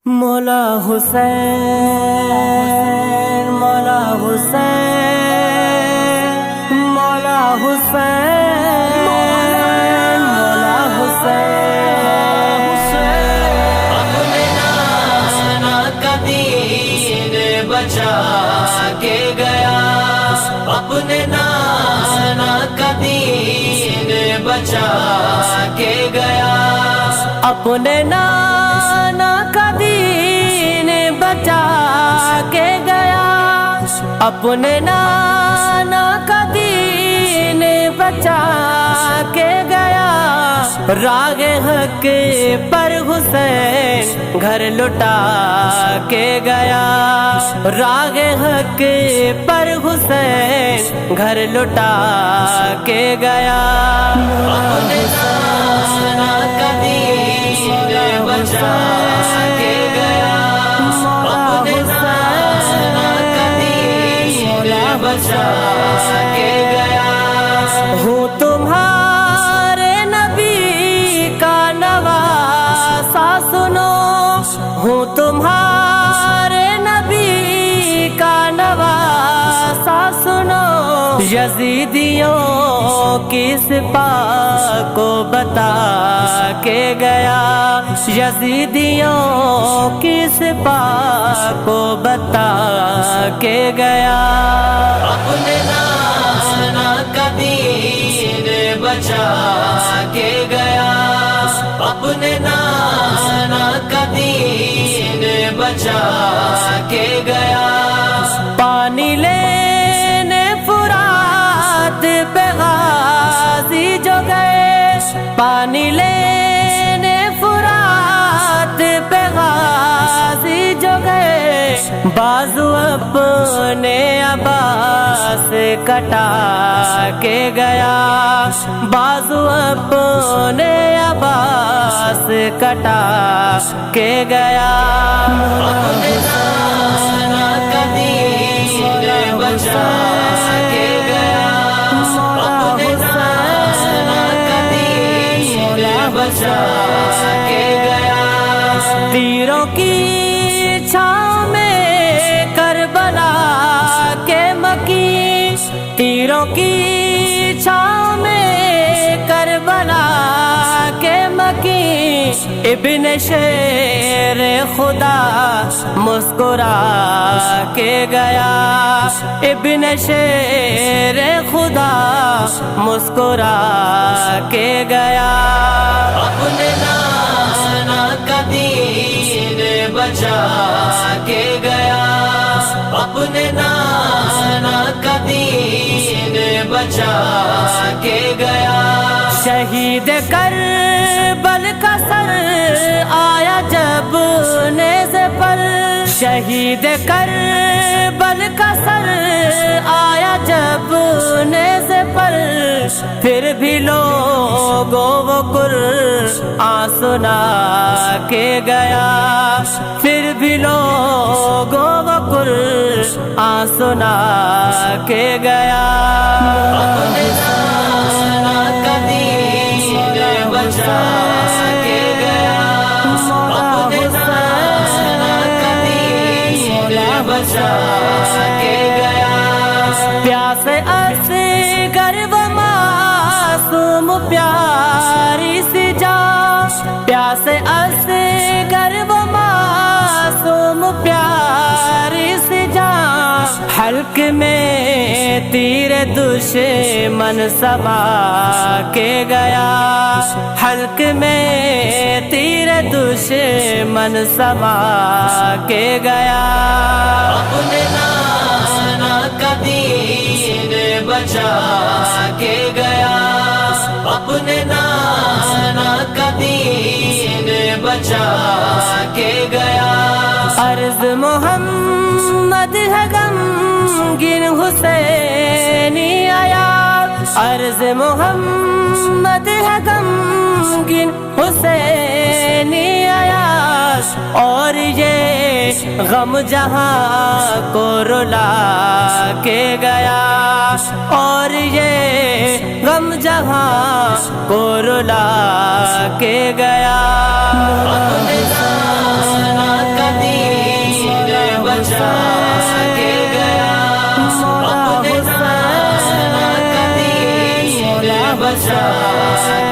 مولا حسین مولا حسین مولا حسین مولا حسین اپنے نانا کا دین بچا کے گیا، اپنے نانا کا دین بچا کے گیا، اپنے نانا کا دین بچا کے گیا، اپنے نانا کا دین بچا کے گیا، راگ حق پر حسین گھر لٹا کے گیا، راگ حق پر حسین گھر لٹا کے گیا، اپنے نانا کا دین بچا کے گیا، اپنے نانا کا دین بچا کے گیا۔ ہوں تمہارے نبی کا نواسا سنو، ہوں تمہارے نبی کا نواسا سنو، یزیدیوں کی سپاہ کو بتا کے گیا، یزیدیوں کی سپاہ کو بتا کے گیا، اپنے نانا کا دین بچا کے گیا، اپنے نانا کا دین بچا کے گیا۔ پانی لینے فرات پہ غازی جو گئے، پانی لینے فرات پہ غازی جو گئے، بازو اپنے عباس کٹا کے گیا، بازو اپنے عباس کٹا کے گیا، اپنے نانا کا دین بچا کے گیا، اپنے نانا کا دین بچا کے گیا۔ تیروں کی چھاؤں میں کربلا کے مکی، تیروں کی چھاؤں میں کربلا کے مکی، ابن شیر خدا مسکرا کے گیا، ابن شیر خدا مسکرا کے گیا، اپنے نانا کا دین بچا کے گیا، اپنے نانا کا دین بچا کے گیا۔ شہید کربل کا سر آیا جب نیزے پر، شہید کربل کا سر آیا جب نیزے پر، پھر بھی لوگوں وہ قرآن سنا کے گیا، پھر بھی لوگوں وہ قرآن سنا کے گیا، اپنے نانا کا دین بچا کے گیا، اپنے نانا کا دین بچا کے گیا۔ پیاس اصغر و معصوم پیاری سی جان، پیاس اصغر و معصوم پیاری سی جان، حلق میں تیر دشمن سما کے گیا، حلق میں تیر دشمن سما کے گیا، اپنے نانا کا دین بچا کے گیا، اپنے نانا کا دین بچا کے گیا۔ عرض محمد ہے غمگین حسینی آیا، عرض محمد ہے غمگین حسینی آیا، اور یہ غم جہاں کو رلا کے گیا، اور یہ غم جہاں کو رلا کے گیا، اپنے نانا کا بچا